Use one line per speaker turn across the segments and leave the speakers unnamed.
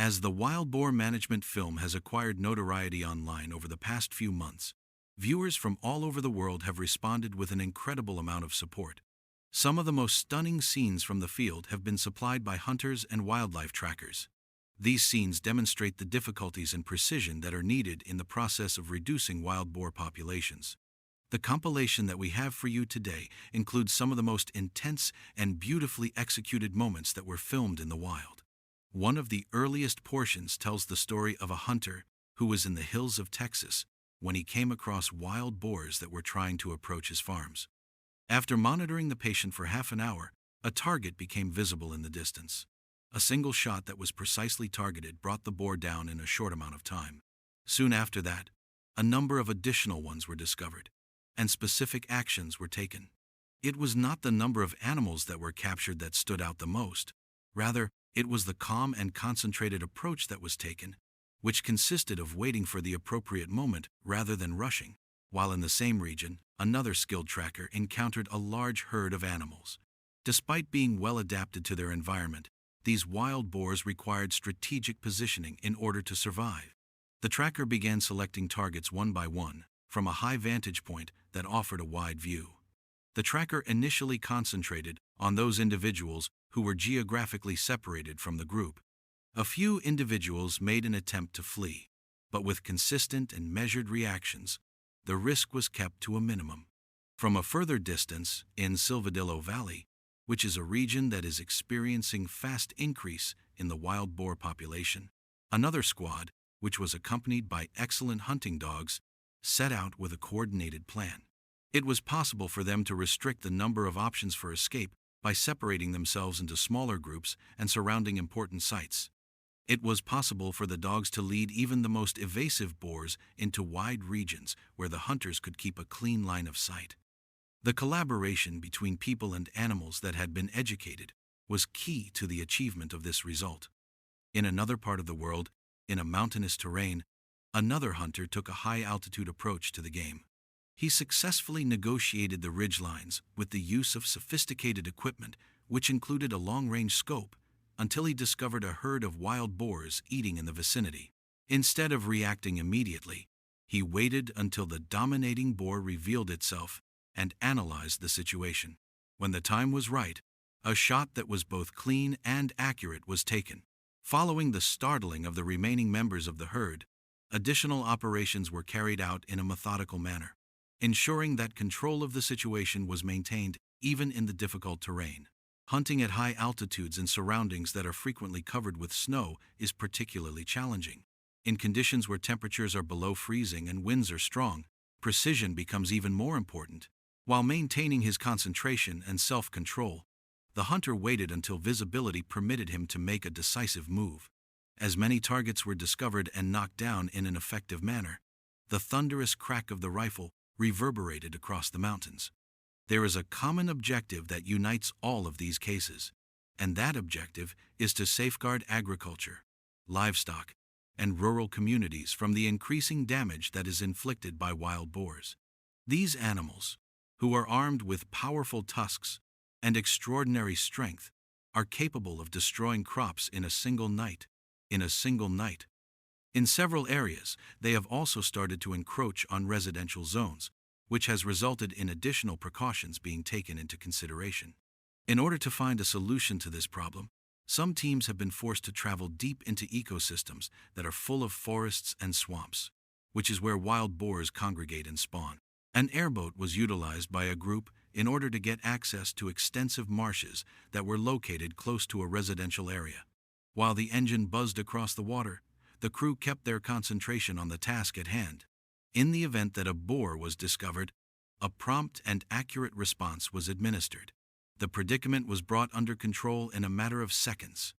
As the wild boar management film has acquired notoriety online over the past few months, viewers from all over the world have responded with an incredible amount of support. Some of the most stunning scenes from the field have been supplied by hunters and wildlife trackers. These scenes demonstrate the difficulties and precision that are needed in the process of reducing wild boar populations. The compilation that we have for you today includes some of the most intense and beautifully executed moments that were filmed in the wild. One of the earliest portions tells the story of a hunter who was in the hills of Texas when he came across wild boars that were trying to approach his farms. After monitoring the patient for half an hour, a target became visible in the distance. A single shot that was precisely targeted brought the boar down in a short amount of time. Soon after that, a number of additional ones were discovered, and specific actions were taken. It was not the number of animals that were captured that stood out the most. Rather, it was the calm and concentrated approach that was taken, which consisted of waiting for the appropriate moment rather than rushing. While in the same region, another skilled tracker encountered a large herd of animals. Despite being well adapted to their environment, these wild boars required strategic positioning in order to survive. The tracker began selecting targets one by one, from a high vantage point that offered a wide view. The tracker initially concentrated on those individuals who were geographically separated from the group. A few individuals made an attempt to flee, but with consistent and measured reactions, the risk was kept to a minimum. From a further distance, in Silvadillo Valley, which is a region that is experiencing fast increase in the wild boar population, another squad, which was accompanied by excellent hunting dogs, set out with a coordinated plan. It was possible for them to restrict the number of options for escape by separating themselves into smaller groups and surrounding important sites. It was possible for the dogs to lead even the most evasive boars into wide regions where the hunters could keep a clean line of sight. The collaboration between people and animals that had been educated was key to the achievement of this result. In another part of the world, in a mountainous terrain, another hunter took a high-altitude approach to the game. He successfully negotiated the ridgelines with the use of sophisticated equipment, which included a long-range scope, until he discovered a herd of wild boars eating in the vicinity. Instead of reacting immediately, he waited until the dominating boar revealed itself and analyzed the situation. When the time was right, a shot that was both clean and accurate was taken. Following the startling of the remaining members of the herd, additional operations were carried out in a methodical manner, ensuring that control of the situation was maintained even in the difficult terrain. Hunting at high altitudes in surroundings that are frequently covered with snow is particularly challenging. In conditions where temperatures are below freezing and winds are strong, precision becomes even more important. While maintaining his concentration and self-control, the hunter waited until visibility permitted him to make a decisive move. As many targets were discovered and knocked down in an effective manner, the thunderous crack of the rifle reverberated across the mountains. There is a common objective that unites all of these cases, and that objective is to safeguard agriculture, livestock, and rural communities from the increasing damage that is inflicted by wild boars. These animals, who are armed with powerful tusks and extraordinary strength, are capable of destroying crops in a single night. In several areas, they have also started to encroach on residential zones, which has resulted in additional precautions being taken into consideration. In order to find a solution to this problem, some teams have been forced to travel deep into ecosystems that are full of forests and swamps, which is where wild boars congregate and spawn. An airboat was utilized by a group in order to get access to extensive marshes that were located close to a residential area. While the engine buzzed across the water, the crew kept their concentration on the task at hand. In the event that a boar was discovered, a prompt and accurate response was administered. The predicament was brought under control in a matter of seconds.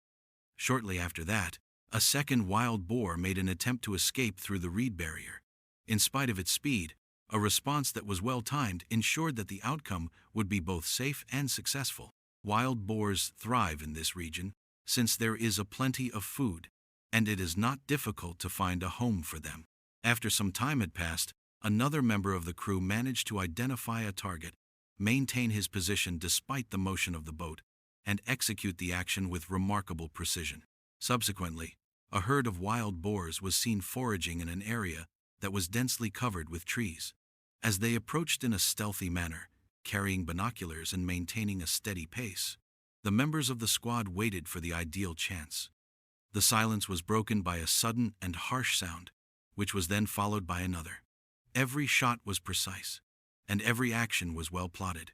Shortly after that, a second wild boar made an attempt to escape through the reed barrier. In spite of its speed, a response that was well-timed ensured that the outcome would be both safe and successful. Wild boars thrive in this region since there is a plenty of food, and it is not difficult to find a home for them. After some time had passed, another member of the crew managed to identify a target, maintain his position despite the motion of the boat, and execute the action with remarkable precision. Subsequently, a herd of wild boars was seen foraging in an area that was densely covered with trees. As they approached in a stealthy manner, carrying binoculars and maintaining a steady pace, the members of the squad waited for the ideal chance. The silence was broken by a sudden and harsh sound, which was then followed by another. Every shot was precise, and every action was well plotted.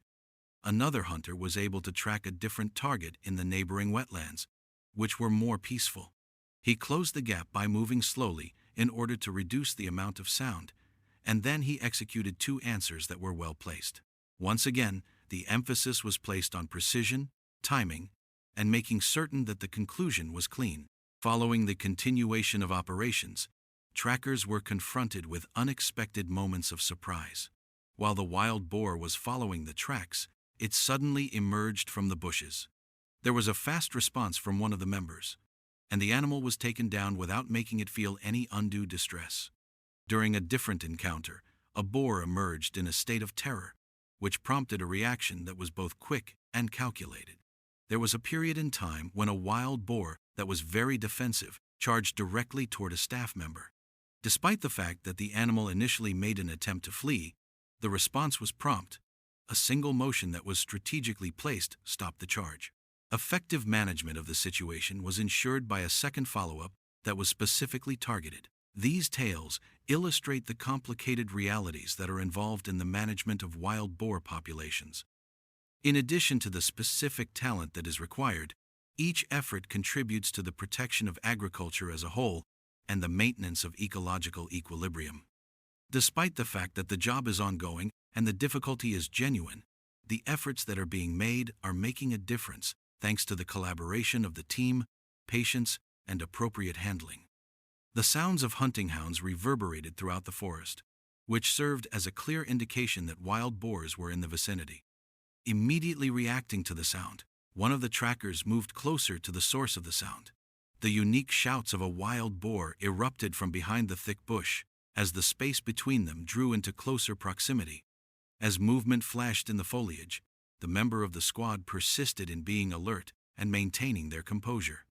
Another hunter was able to track a different target in the neighboring wetlands, which were more peaceful. He closed the gap by moving slowly in order to reduce the amount of sound, and then he executed two answers that were well placed. Once again, the emphasis was placed on precision, timing, and making certain that the conclusion was clean. Following the continuation of operations, trackers were confronted with unexpected moments of surprise. While the wild boar was following the tracks, it suddenly emerged from the bushes. There was a fast response from one of the members, and the animal was taken down without making it feel any undue distress. During a different encounter, a boar emerged in a state of terror, which prompted a reaction that was both quick and calculated. There was a period in time when a wild boar that was very defensive charged directly toward a staff member. Despite the fact that the animal initially made an attempt to flee, the response was prompt. A single motion that was strategically placed stopped the charge. Effective management of the situation was ensured by a second follow-up that was specifically targeted. These tales illustrate the complicated realities that are involved in the management of wild boar populations. In addition to the specific talent that is required, each effort contributes to the protection of agriculture as a whole and the maintenance of ecological equilibrium. Despite the fact that the job is ongoing and the difficulty is genuine, the efforts that are being made are making a difference thanks to the collaboration of the team, patience, and appropriate handling. The sounds of hunting hounds reverberated throughout the forest, which served as a clear indication that wild boars were in the vicinity. Immediately reacting to the sound, one of the trackers moved closer to the source of the sound. The unique shouts of a wild boar erupted from behind the thick bush, as the space between them drew into closer proximity. As movement flashed in the foliage, the member of the squad persisted in being alert and maintaining their composure.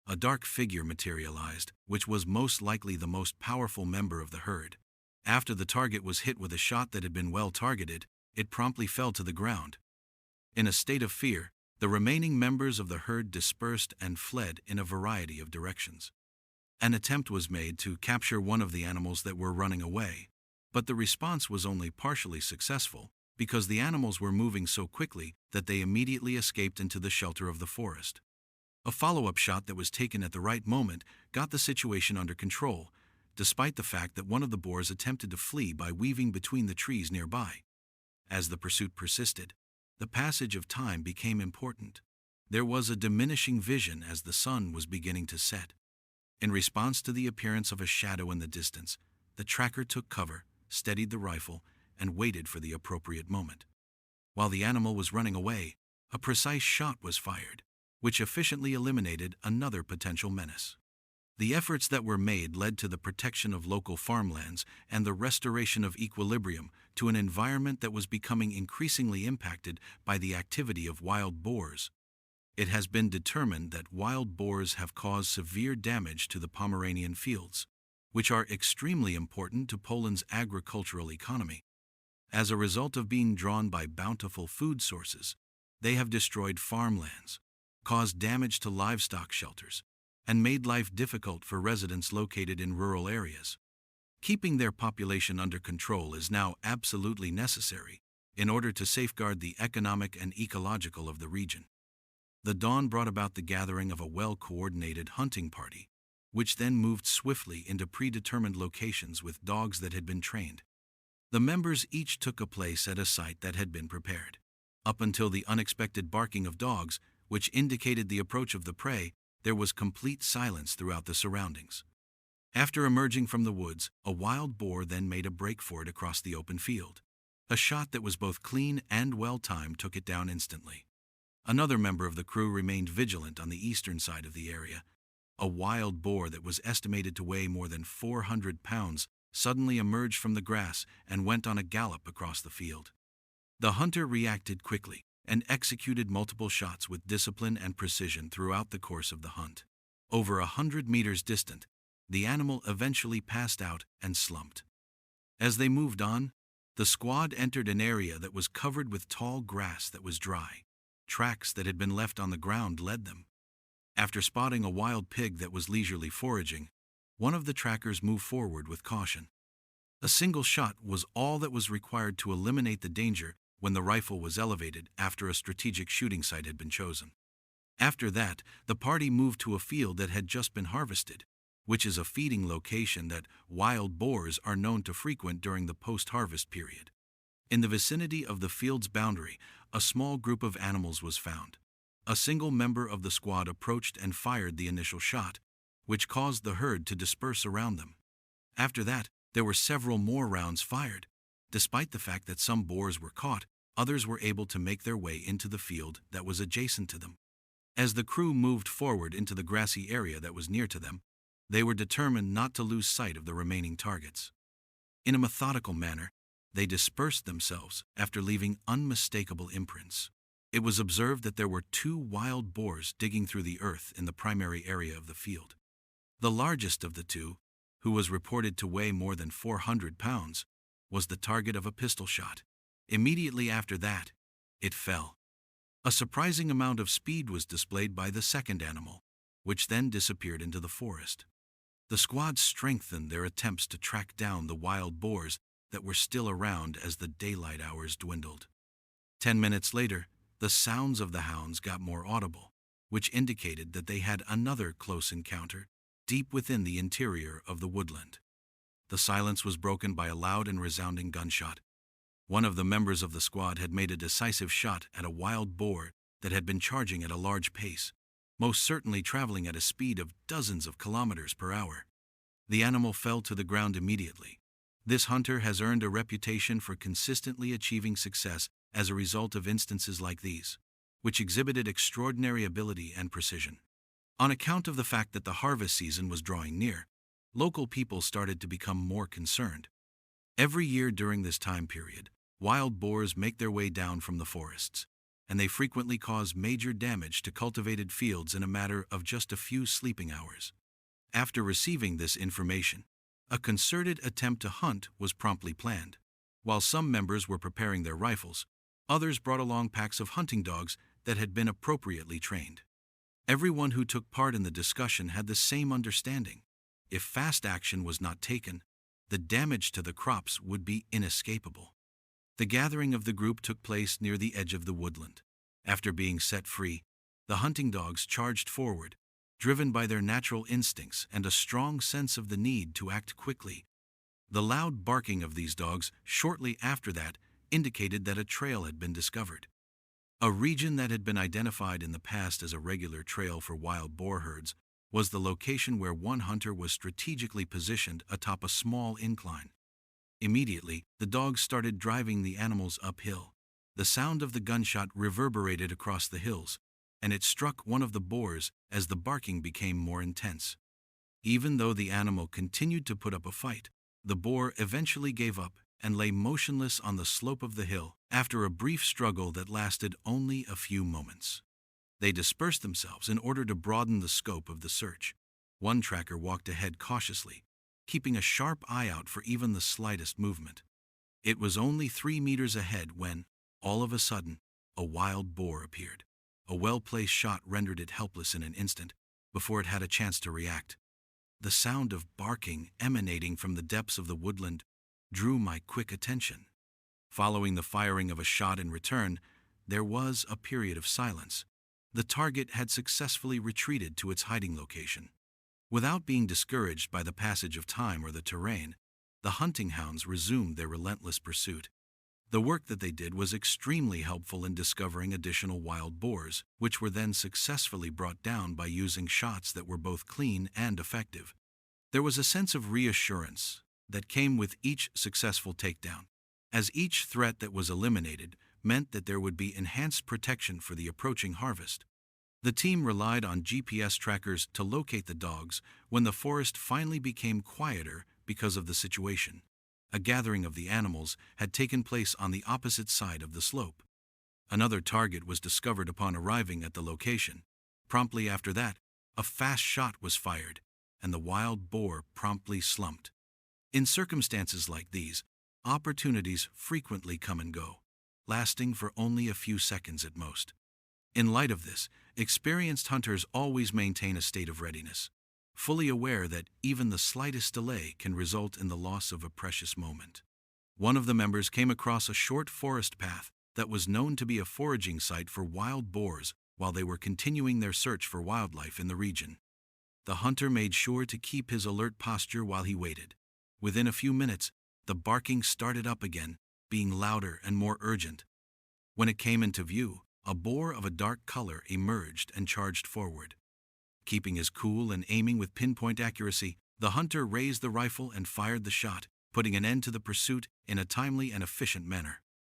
A dark figure materialized, which was most likely the most powerful member of the herd. After the target was hit with a shot that had been well targeted, it promptly fell to the ground. In a state of fear, the remaining members of the herd dispersed and fled in a variety of directions. An attempt was made to capture one of the animals that were running away, but the response was only partially successful because the animals were moving so quickly that they immediately escaped into the shelter of the forest. A follow-up shot that was taken at the right moment got the situation under control, despite the fact that one of the boars attempted to flee by weaving between the trees nearby. As the pursuit persisted, the passage of time became important. There was a diminishing vision as the sun was beginning to set. In response to the appearance of a shadow in the distance, the tracker took cover, steadied the rifle, and waited for the appropriate moment. While the animal was running away, a precise shot was fired, which efficiently eliminated another potential menace. The efforts that were made led to the protection of local farmlands and the restoration of equilibrium to an environment that was becoming increasingly impacted by the activity of wild boars. It has been determined that wild boars have caused severe damage to the Pomeranian fields, which are extremely important to Poland's agricultural economy. As a result of being drawn by bountiful food sources, they have destroyed farmlands, caused damage to livestock shelters, and made life difficult for residents located in rural areas. Keeping their population under control is now absolutely necessary in order to safeguard the economic and ecological of the region. The dawn brought about the gathering of a well-coordinated hunting party, which then moved swiftly into predetermined locations with dogs that had been trained. The members each took a place at a site that had been prepared. Up until the unexpected barking of dogs, which indicated the approach of the prey, there was complete silence throughout the surroundings. After emerging from the woods, a wild boar then made a break for it across the open field. A shot that was both clean and well-timed took it down instantly. Another member of the crew remained vigilant on the eastern side of the area. A wild boar that was estimated to weigh more than 400 pounds suddenly emerged from the grass and went on a gallop across the field. The hunter reacted quickly and executed multiple shots with discipline and precision throughout the course of the hunt. Over 100 meters distant, the animal eventually passed out and slumped. As they moved on, the squad entered an area that was covered with tall grass that was dry. Tracks that had been left on the ground led them. After spotting a wild pig that was leisurely foraging, one of the trackers moved forward with caution. A single shot was all that was required to eliminate the danger when the rifle was elevated after a strategic shooting site had been chosen. After that, the party moved to a field that had just been harvested, which is a feeding location that wild boars are known to frequent during the post-harvest period. In the vicinity of the field's boundary, a small group of animals was found. A single member of the squad approached and fired the initial shot, which caused the herd to disperse around them. After that, there were several more rounds fired. Despite the fact that some boars were caught, others were able to make their way into the field that was adjacent to them. As the crew moved forward into the grassy area that was near to them, they were determined not to lose sight of the remaining targets. In a methodical manner, they dispersed themselves after leaving unmistakable imprints. It was observed that there were 2 wild boars digging through the earth in the primary area of the field. The largest of the 2, who was reported to weigh more than 400 pounds, was the target of a pistol shot. Immediately after that, it fell. A surprising amount of speed was displayed by the second animal, which then disappeared into the forest. The squad strengthened their attempts to track down the wild boars that were still around as the daylight hours dwindled. 10 minutes later, the sounds of the hounds got more audible, which indicated that they had another close encounter deep within the interior of the woodland. The silence was broken by a loud and resounding gunshot. One of the members of the squad had made a decisive shot at a wild boar that had been charging at a large pace, most certainly traveling at a speed of dozens of kilometers per hour. The animal fell to the ground immediately. This hunter has earned a reputation for consistently achieving success as a result of instances like these, which exhibited extraordinary ability and precision. On account of the fact that the harvest season was drawing near, local people started to become more concerned. Every year during this time period, wild boars make their way down from the forests, and they frequently cause major damage to cultivated fields in a matter of just a few sleeping hours. After receiving this information, a concerted attempt to hunt was promptly planned. While some members were preparing their rifles, others brought along packs of hunting dogs that had been appropriately trained. Everyone who took part in the discussion had the same understanding. If fast action was not taken, the damage to the crops would be inescapable. The gathering of the group took place near the edge of the woodland. After being set free, the hunting dogs charged forward, driven by their natural instincts and a strong sense of the need to act quickly. The loud barking of these dogs shortly after that indicated that a trail had been discovered. A region that had been identified in the past as a regular trail for wild boar herds was the location where one hunter was strategically positioned atop a small incline. Immediately, the dogs started driving the animals uphill. The sound of the gunshot reverberated across the hills, and it struck one of the boars as the barking became more intense. Even though the animal continued to put up a fight, the boar eventually gave up and lay motionless on the slope of the hill after a brief struggle that lasted only a few moments. They dispersed themselves in order to broaden the scope of the search. One tracker walked ahead cautiously, keeping a sharp eye out for even the slightest movement. It was only 3 meters ahead when, all of a sudden, a wild boar appeared. A well-placed shot rendered it helpless in an instant before it had a chance to react. The sound of barking emanating from the depths of the woodland drew my quick attention. Following the firing of a shot in return, there was a period of silence. The target had successfully retreated to its hiding location. Without being discouraged by the passage of time or the terrain, the hunting hounds resumed their relentless pursuit. The work that they did was extremely helpful in discovering additional wild boars, which were then successfully brought down by using shots that were both clean and effective. There was a sense of reassurance that came with each successful takedown, as each threat that was eliminated meant that there would be enhanced protection for the approaching harvest. The team relied on GPS trackers to locate the dogs when the forest finally became quieter because of the situation. A gathering of the animals had taken place on the opposite side of the slope. Another target was discovered upon arriving at the location. Promptly after that, A fast shot was fired, and the wild boar promptly slumped. In circumstances like these, opportunities frequently come and go, lasting for only a few seconds at most. In light of this, experienced hunters always maintain a state of readiness, fully aware that even the slightest delay can result in the loss of a precious moment. One of the members came across a short forest path that was known to be a foraging site for wild boars while they were continuing their search for wildlife in the region. The hunter made sure to keep his alert posture while he waited. Within a few minutes, the barking started up again, being louder and more urgent. When it came into view, a boar of a dark color emerged and charged forward. Keeping his cool and aiming with pinpoint accuracy, the hunter raised the rifle and fired the shot, putting an end to the pursuit in a timely and efficient manner.